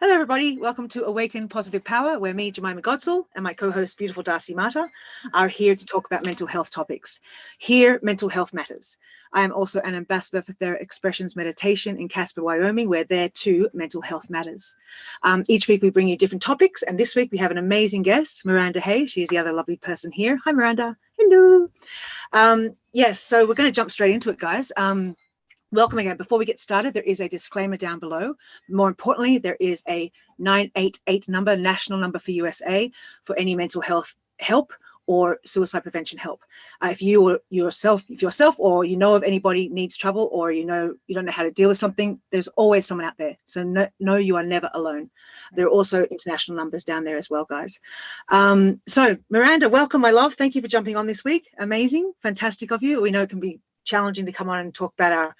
Hello, everybody. Welcome to Awaken Positive Power, where me, Jemima Godsall, and my co-host, beautiful Darcy Mata, are here to talk about mental health topics. Here, mental health matters. I am also an ambassador for Theraexpressions Meditation in Casper, Wyoming, where there too, mental health matters. Each week we bring you different topics, and this week we have an amazing guest, Miranda Hay. She is the other lovely person here. Hi, Miranda. Hello. Yes, so we're going to jump straight into it, guys. Welcome again. Before we get started, there is a disclaimer down below. More importantly, there is a 988 number, national number for USA, for any mental health help or suicide prevention help. If yourself or you know of anybody needs trouble, or you don't know how to deal with something, there's always someone out there. So no, you are never alone. There are also international numbers down there as well, guys. So Miranda, welcome, my love. Thank you for jumping on this week. Amazing, fantastic of you. We know it can be challenging to come on and talk about our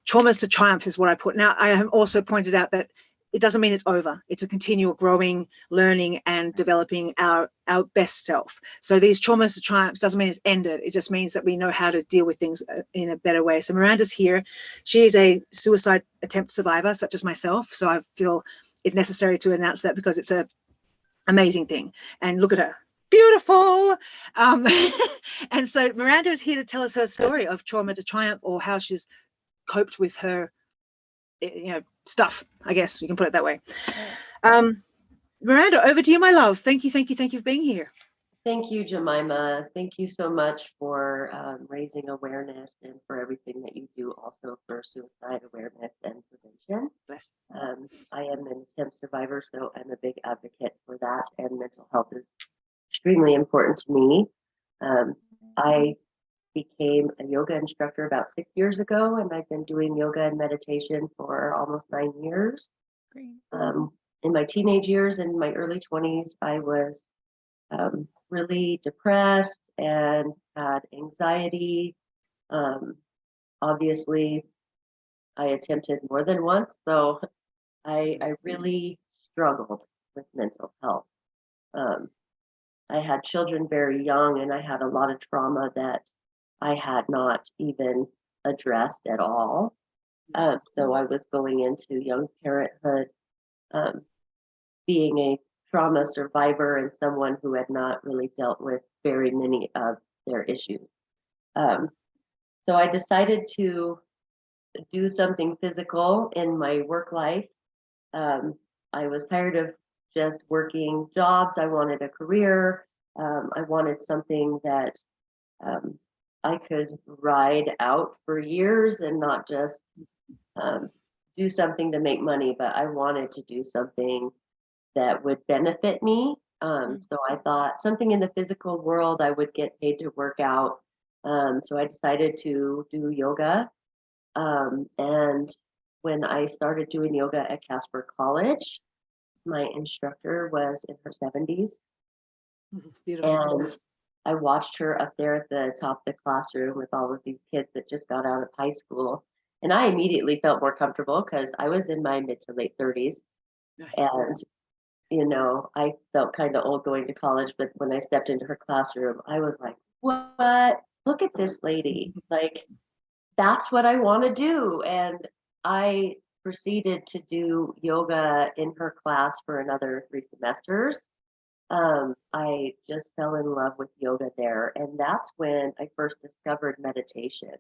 traumas to triumphs is what I put. Now, I have also pointed out that it doesn't mean it's over. It's a continual growing, learning, and developing our best self. So these traumas to triumphs doesn't mean it's ended. It just means that we know how to deal with things in a better way. So Miranda's here. She is a suicide attempt survivor, such as myself. So I feel it's necessary to announce that because it's an amazing thing. And look at her. Beautiful. And so Miranda is here to tell us her story of trauma to triumph, or how she's coped with her stuff, I guess you can put it that way. Miranda, over to you, my love. Thank you for being here. Thank you, Jemima. Thank you so much for raising awareness and for everything that you do also for suicide awareness and prevention. Bless. I am an attempt survivor, so I'm a big advocate for that, and mental health is extremely important to me. I became a yoga instructor about 6 years ago, and I've been doing yoga and meditation for almost 9 years. Great. In my teenage years and my early 20s, I was really depressed and had anxiety. Obviously, I attempted more than once, so I really struggled with mental health. I had children very young, and I had a lot of trauma that I had not even addressed at all. So I was going into young parenthood, being a trauma survivor and someone who had not really dealt with very many of their issues. So I decided to do something physical in my work life. I was tired of just working jobs. I wanted a career. I wanted something that I could ride out for years and not just do something to make money, but I wanted to do something that would benefit me. So I thought something in the physical world, I would get paid to work out. So I decided to do yoga. And when I started doing yoga at Casper College, my instructor was in her 70s. Beautiful. And I watched her up there at the top of the classroom with all of these kids that just got out of high school. And I immediately felt more comfortable because I was in my mid to late 30s. And, I felt kind of old going to college. But when I stepped into her classroom, I was like, what? Look at this lady. Like, that's what I want to do. And I proceeded to do yoga in her class for another 3 semesters. I just fell in love with yoga there. And that's when I first discovered meditation.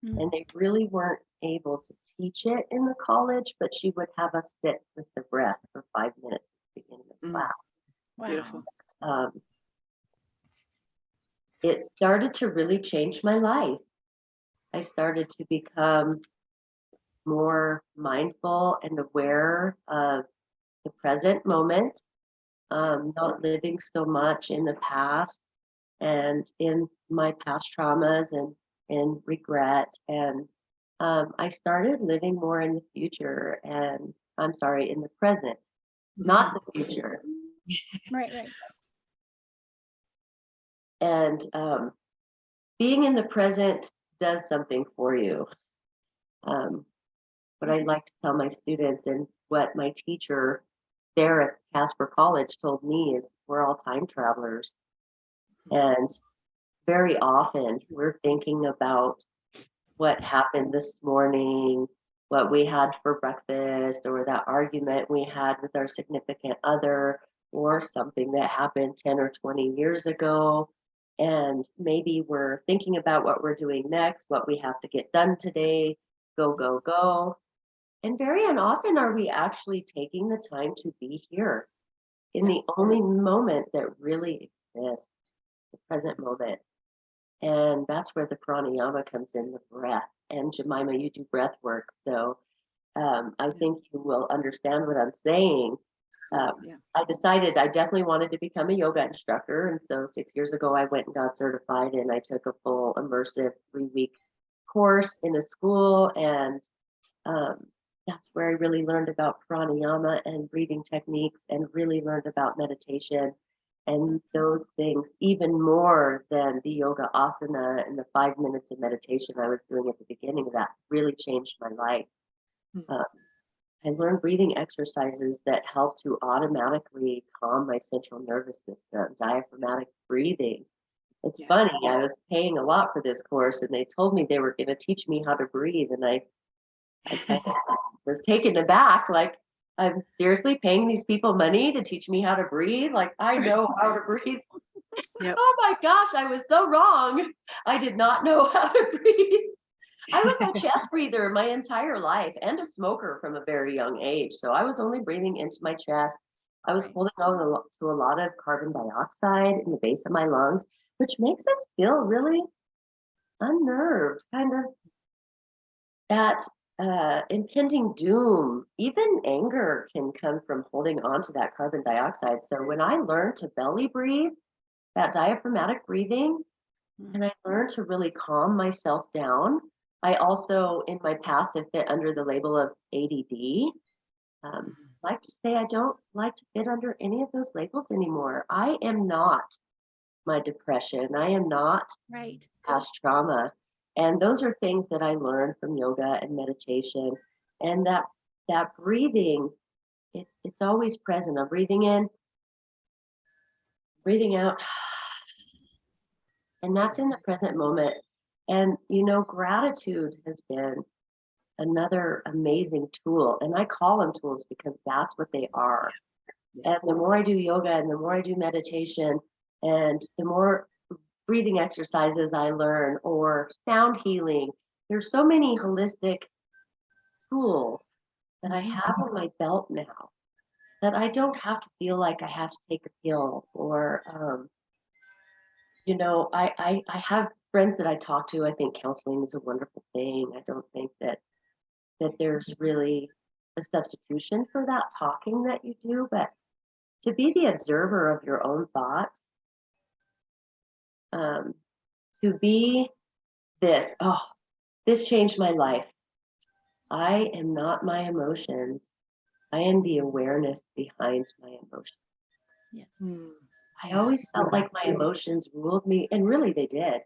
And they really weren't able to teach it in the college, but she would have us sit with the breath for 5 minutes at the beginning of class. Wow. Beautiful. It started to really change my life. I started to become more mindful and aware of the present moment, not living so much in the past and in my past traumas and regret. And I started living more in the future, and in the present, not the future. Right. And being in the present does something for you. What I like to tell my students, and what my teacher there at Casper College told me, is we're all time travelers. And very often we're thinking about what happened this morning, what we had for breakfast, or that argument we had with our significant other, or something that happened 10 or 20 years ago. And maybe we're thinking about what we're doing next, what we have to get done today, go, go, go. And very often are we actually taking the time to be here in the only moment that really exists, the present moment. And that's where the pranayama comes in, the breath. And Jemima, you do breath work. So I think you will understand what I'm saying. I decided I definitely wanted to become a yoga instructor. And so 6 years ago, I went and got certified, and I took a full immersive 3-week course in a school. And that's where I really learned about pranayama and breathing techniques, and really learned about meditation and those things even more than the yoga asana and the 5 minutes of meditation I was doing at the beginning. That really changed my life. I learned breathing exercises that help to automatically calm my central nervous system, diaphragmatic breathing. It's funny, I was paying a lot for this course, and they told me they were going to teach me how to breathe, and I kind of was taken aback, like, I'm seriously paying these people money to teach me how to breathe? Like, I know how to breathe. Oh my gosh, I was so wrong. I did not know how to breathe. I was a chest breather my entire life, and a smoker from a very young age. So I was only breathing into my chest. I was holding on to a lot of carbon dioxide in the base of my lungs, which makes us feel really unnerved, kind of that impending doom. Even anger can come from holding on to that carbon dioxide. So when I learned to belly breathe, that diaphragmatic breathing, and I learned to really calm myself down. I also, in my past, have fit under the label of ADD. I like to say I don't like to fit under any of those labels anymore. I am not my depression. I am not past trauma. And those are things that I learned from yoga and meditation. And that breathing, it's always present. I'm breathing in, breathing out, and that's in the present moment. And, gratitude has been another amazing tool. And I call them tools because that's what they are. And the more I do yoga, and the more I do meditation, and the more breathing exercises I learn, or sound healing, there's so many holistic tools that I have on my belt now, that I don't have to feel like I have to take a pill, or I have friends that I talk to. I think counseling is a wonderful thing. I don't think that there's really a substitution for that talking that you do, but to be the observer of your own thoughts, to be this changed my life. I am not my emotions. I am the awareness behind my emotions. Yes. I always felt like my emotions ruled me, and really they did.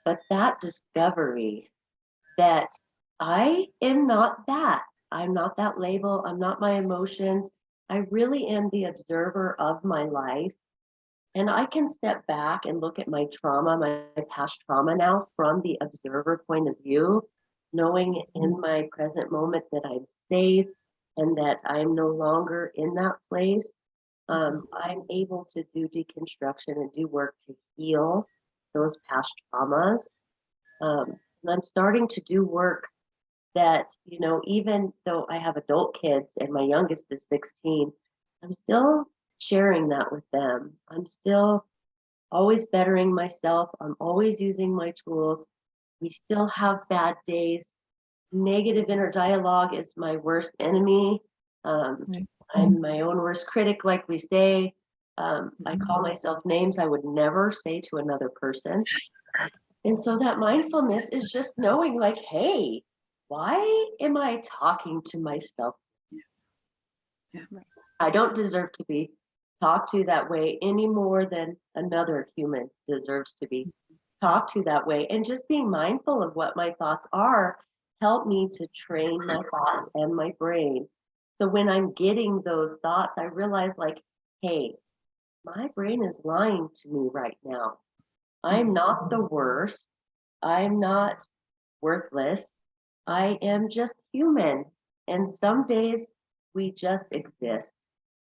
But that discovery that I am not that. I'm not that label. I'm not my emotions. I really am the observer of my life. And I can step back and look at my trauma, my past trauma now, from the observer point of view, knowing in my present moment that I'm safe and that I'm no longer in that place. I'm able to do deconstruction and do work to heal those past traumas. And I'm starting to do work that, even though I have adult kids and my youngest is 16, I'm still sharing that with them. I'm still always bettering myself. I'm always using my tools. We still have bad days. Negative inner dialogue is my worst enemy. I'm my own worst critic, like we say. I call myself names I would never say to another person. And so that mindfulness is just knowing, like, hey, why am I talking to myself? I don't deserve to be talked to that way any more than another human deserves to be talked to that way. And just being mindful of what my thoughts are help me to train my thoughts and my brain. So when I'm getting those thoughts, I realize, like, hey, my brain is lying to me right now. I'm not the worst. I'm not worthless. I am just human. And some days we just exist.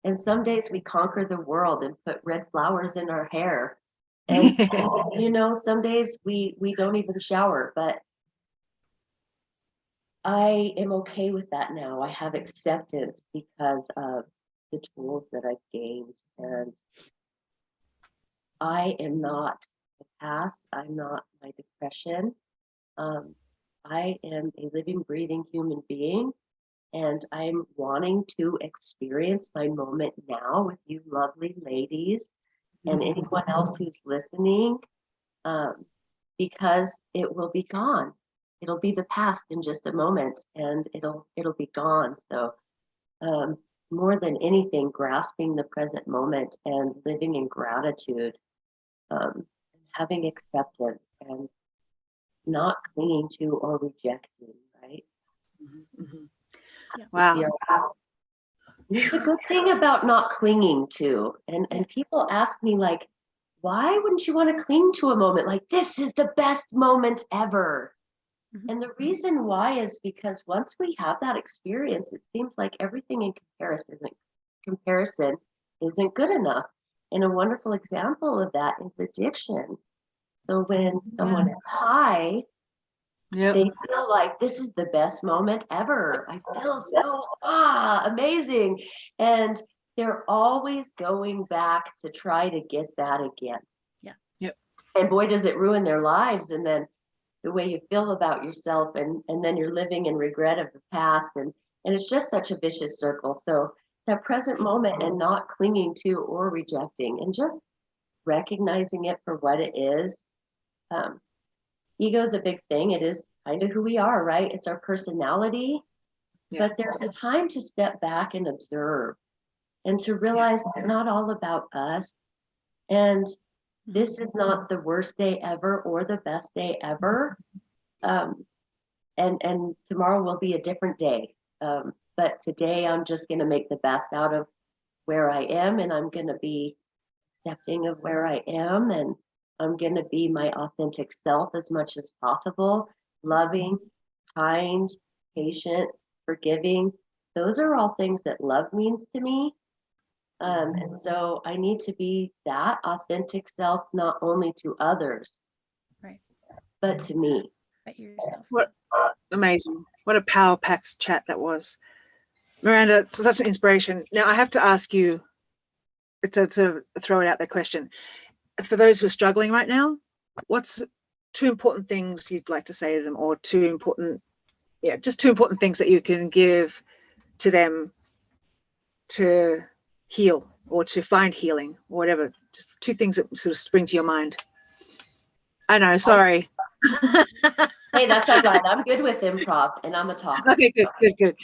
And some days we conquer the world and put red flowers in our hair. And some days we don't even shower, but I am okay with that now. I have acceptance because of the tools that I've gained. And I am not the past. I'm not my depression. I am a living, breathing human being. And I'm wanting to experience my moment now with you lovely ladies and anyone else who's listening, because it will be gone. It'll be the past in just a moment, and it'll be gone. So more than anything, grasping the present moment and living in gratitude, having acceptance and not clinging to or rejecting, right? Mm-hmm. Wow. There's a good thing about not clinging to, and people ask me, like, why wouldn't you want to cling to a moment? Like, this is the best moment ever. Mm-hmm. And the reason why is because once we have that experience, it seems like everything in comparison isn't good enough. And a wonderful example of that is addiction. So when someone is high, they feel like this is the best moment ever. I feel so amazing. And they're always going back to try to get that again. Yeah. Yep. And boy, does it ruin their lives. And then the way you feel about yourself, and then you're living in regret of the past. And it's just such a vicious circle. So that present moment and not clinging to or rejecting and just recognizing it for what it is. Ego is a big thing. It is kind of who we are, right? It's our personality. Yeah. But there's a time to step back and observe and to realize it's not all about us. And this is not the worst day ever or the best day ever. And tomorrow will be a different day. But today I'm just going to make the best out of where I am, and I'm going to be accepting of where I am, and I'm going to be my authentic self as much as possible, loving, kind, patient, forgiving. Those are all things that love means to me. And so I need to be that authentic self, not only to others, right, but to me. But yourself. What amazing. What a power-packed chat that was. Miranda, such an inspiration. Now I have to ask you, it's a sort of throw it out there question. For those who are struggling right now, what's 2 important things you'd like to say to them, or 2 important things that you can give to them to heal or to find healing or whatever? Just 2 things that sort of spring to your mind. I know, sorry. Hey, that's all right. I'm good with improv, and I'm a talker. Okay, good.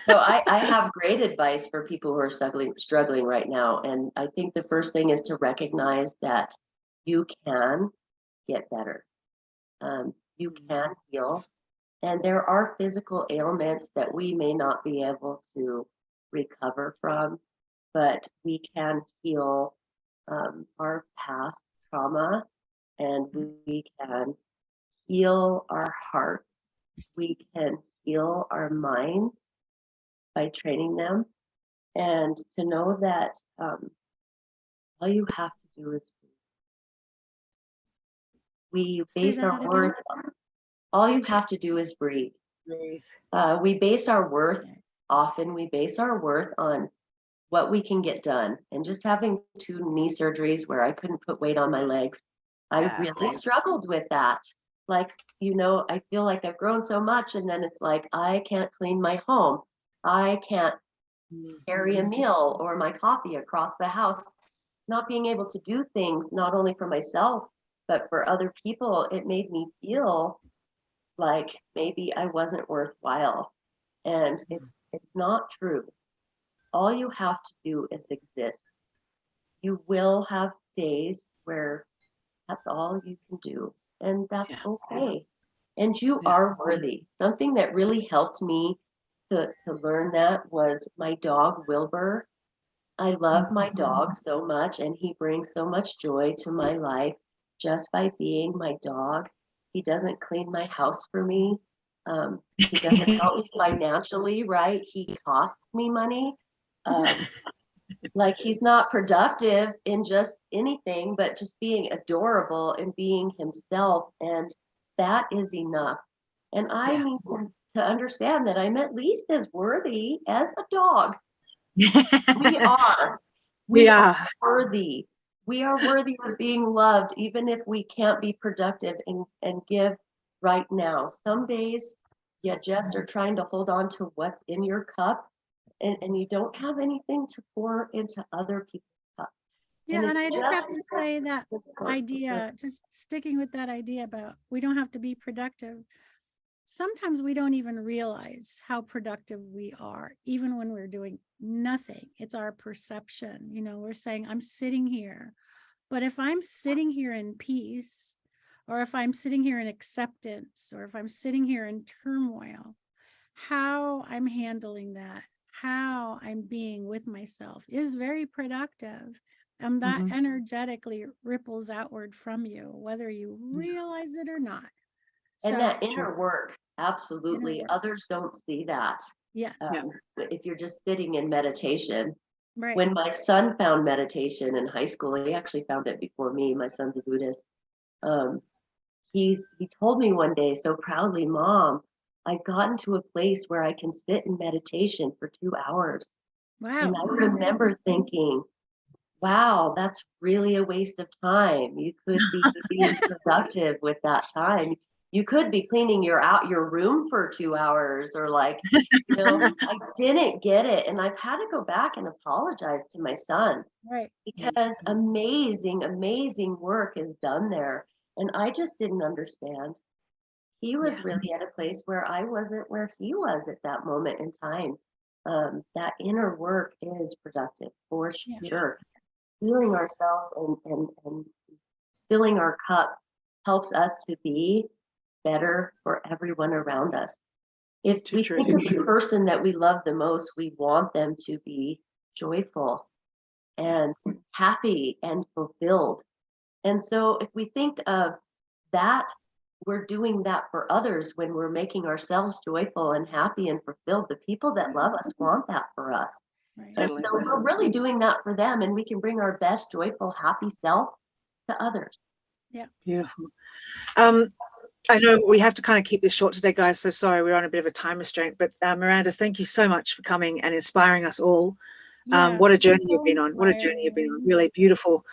So I have great advice for people who are struggling right now. And I think the first thing is to recognize that you can get better. You can heal. And there are physical ailments that we may not be able to recover from, but we can heal our past trauma, and we can heal our hearts. We can heal our minds by training them, and to know that all you have to do is we base our worth. All you have to do is breathe. We base our worth on what we can get done. And just having 2 knee surgeries where I couldn't put weight on my legs, I really struggled with that. Like, I feel like I've grown so much, and then it's like, I can't clean my home. I can't carry a meal or my coffee across the house. Not being able to do things, not only for myself, but for other people, it made me feel like maybe I wasn't worthwhile. And it's not true. All you have to do is exist. You will have days where that's all you can do, and that's okay. And you are worthy. Something that really helped me to learn that was my dog, Wilbur. I love my dog so much, and he brings so much joy to my life just by being my dog. He doesn't clean my house for me. He doesn't help me financially, right? He costs me money. Like he's not productive in just anything, but just being adorable and being himself. And that is enough. And I need to understand that I'm at least as worthy as a dog. We are. We are worthy. We are worthy of being loved, even if we can't be productive and give right now. Some days you just are trying to hold on to what's in your cup, and you don't have anything to pour into other people's cup. Yeah, and I just have to say that idea, just sticking with that idea about we don't have to be productive. Sometimes we don't even realize how productive we are, even when we're doing nothing. It's our perception. You know, we're saying, I'm sitting here. But if I'm sitting here in peace, or if I'm sitting here in acceptance, or if I'm sitting here in turmoil, how I'm handling that, how I'm being with myself is very productive. And that energetically ripples outward from you, whether you realize it or not. And so, that inner work, absolutely. Inner work. Others don't see that. Yes. If you're just sitting in meditation. Right. When my son found meditation in high school, he actually found it before me. My son's a Buddhist. He told me one day so proudly, Mom, I've gotten to a place where I can sit in meditation for 2 hours. Wow. And I remember thinking, wow, that's really a waste of time. You could be being productive with that time. You could be cleaning your room for 2 hours, or like, you know, I didn't get it. And I've had to go back and apologize to my son. Right. Because amazing, amazing work is done there. And I just didn't understand. He was really at a place where I wasn't where he was at that moment in time. That inner work is productive for sure. Healing ourselves and filling our cup helps us to be better for everyone around us. If we think of the person that we love the most, we want them to be joyful and happy and fulfilled. And so if we think of that, we're doing that for others when we're making ourselves joyful and happy and fulfilled. The people that love us want that for us. Right. And so we're really doing that for them, and we can bring our best, joyful, happy self to others. Yeah. Beautiful. I know we have to kind of keep this short today, guys, so sorry, we're on a bit of a time restraint, but Miranda, thank you so much for coming and inspiring us all. What a journey you've been on. What a journey you've been on. Really beautiful.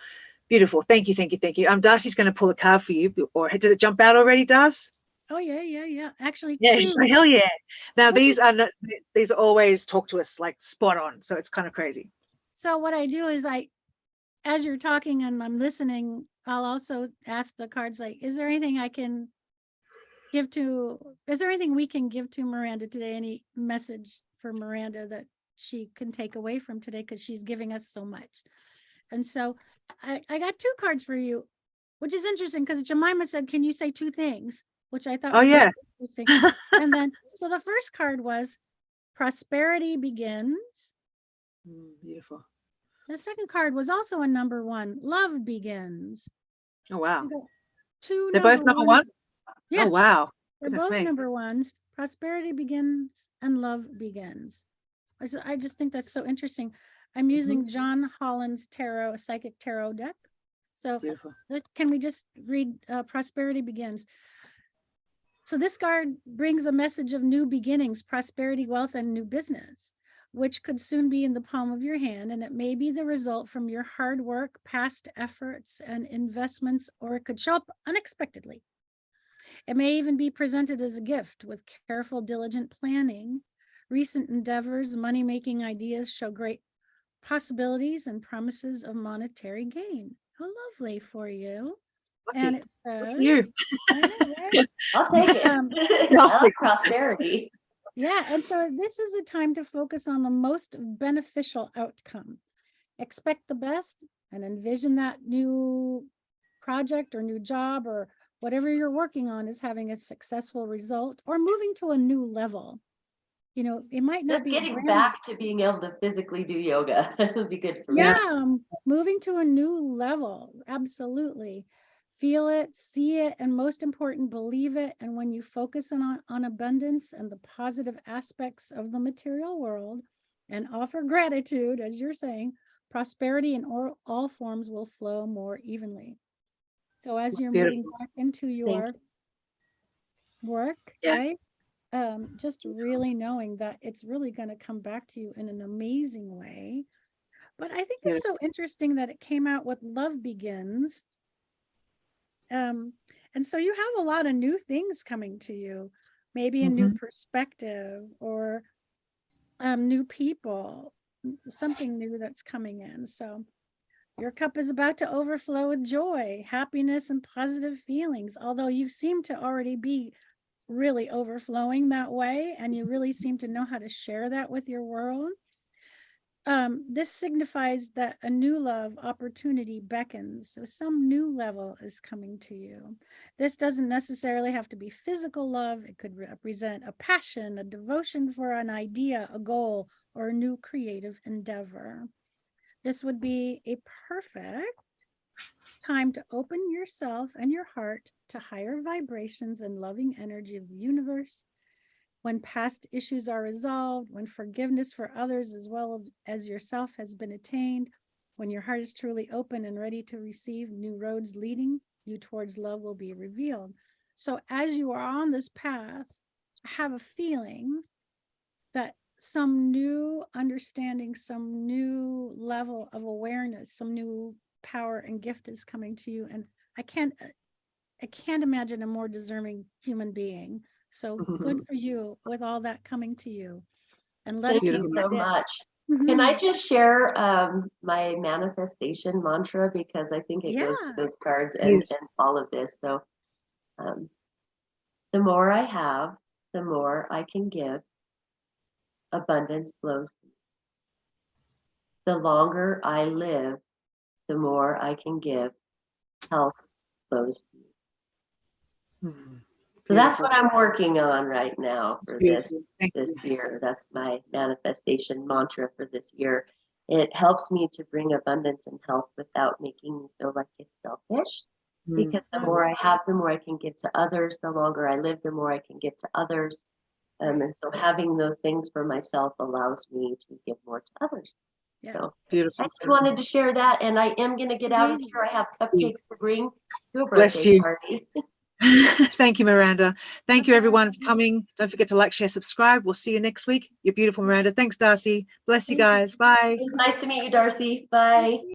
Beautiful. Thank you. Thank you. Thank you. Darcy's going to pull a card for you. Or did it jump out already, Darcy? Oh, yeah. Actually, yeah, hell yeah. Now, these are always talk to us like spot on. So it's kind of crazy. So what I do is as you're talking and I'm listening, I'll also ask the cards, like, is there anything we can give to Miranda today? Any message for Miranda that she can take away from today, because she's giving us so much. And so I got 2 cards for you, which is interesting because Jemima said, can you say 2 things? Which I thought was interesting. And then, so the first card was prosperity begins. Beautiful. The second card was also a number 1, love begins. Oh, wow. So they're both number 1? Yeah. Oh, wow. They're both number 1s. Prosperity begins and love begins. I just think that's so interesting. I'm using John Holland's tarot, a psychic tarot deck. So can we just read Prosperity Begins? So this card brings a message of new beginnings, prosperity, wealth, and new business, which could soon be in the palm of your hand. And it may be the result from your hard work, past efforts, and investments, or it could show up unexpectedly. It may even be presented as a gift with careful, diligent planning. Recent endeavors, money-making ideas show great possibilities and promises of monetary gain. How lovely for you. Lucky. And it says, you. I know, right? I'll take it. I like prosperity. Yeah, and so this is a time to focus on the most beneficial outcome. Expect the best and envision that new project or new job or whatever you're working on is having a successful result or moving to a new level. You know, it might not just be getting back to being able to physically do yoga. It would be good for me. Yeah, moving to a new level. Absolutely. Feel it, see it, and most important, believe it. And when you focus on abundance and the positive aspects of the material world and offer gratitude, as you're saying, prosperity in all forms will flow more evenly. So as you're moving Beautiful. back into your work, Yeah. right? Just really knowing that it's really going to come back to you in an amazing way. But I think it's so interesting that it came out with love begins. And so you have a lot of new things coming to you, maybe a new perspective or new people, something new that's coming in. So your cup is about to overflow with joy, happiness, and positive feelings, although you seem to already be really overflowing that way, and you really seem to know how to share that with your world. This signifies that a new love opportunity beckons. So some new level is coming to you. This doesn't necessarily have to be physical love. It could represent a passion, a devotion for an idea, a goal, or a new creative endeavor. This would be a perfect time to open yourself and your heart to higher vibrations and loving energy of the universe. When past issues are resolved, when forgiveness for others as well as yourself has been attained, when your heart is truly open and ready to receive, new roads leading you towards love will be revealed. So as you are on this path, I have a feeling that some new understanding, some new level of awareness, some new power and gift is coming to you. And I can't imagine a more deserving human being. So good for you with all that coming to you. And let Thank us you know so what it much. is. Can I just share my manifestation mantra, because I think it goes with those cards and all of this. So the more I have, the more I can give. Abundance flows to me. The longer I live, the more I can give. Health flows to me. So that's what I'm working on right now for this year. That's my manifestation mantra for this year. It helps me to bring abundance and health without making me feel like it's selfish. Because the more I have, the more I can give to others. The longer I live, the more I can give to others. And so having those things for myself allows me to give more to others. Yeah. So Beautiful. I just wanted to share that, and I am going to get out of here. I have cupcakes to bring to a Bless birthday you. party. Thank you, Miranda. Thank you, everyone, for coming. Don't forget to like, share, subscribe. We'll see you next week. You're beautiful, Miranda. Thanks, Darcy. Bless you guys. Bye. It was nice to meet you, Darcy. Bye.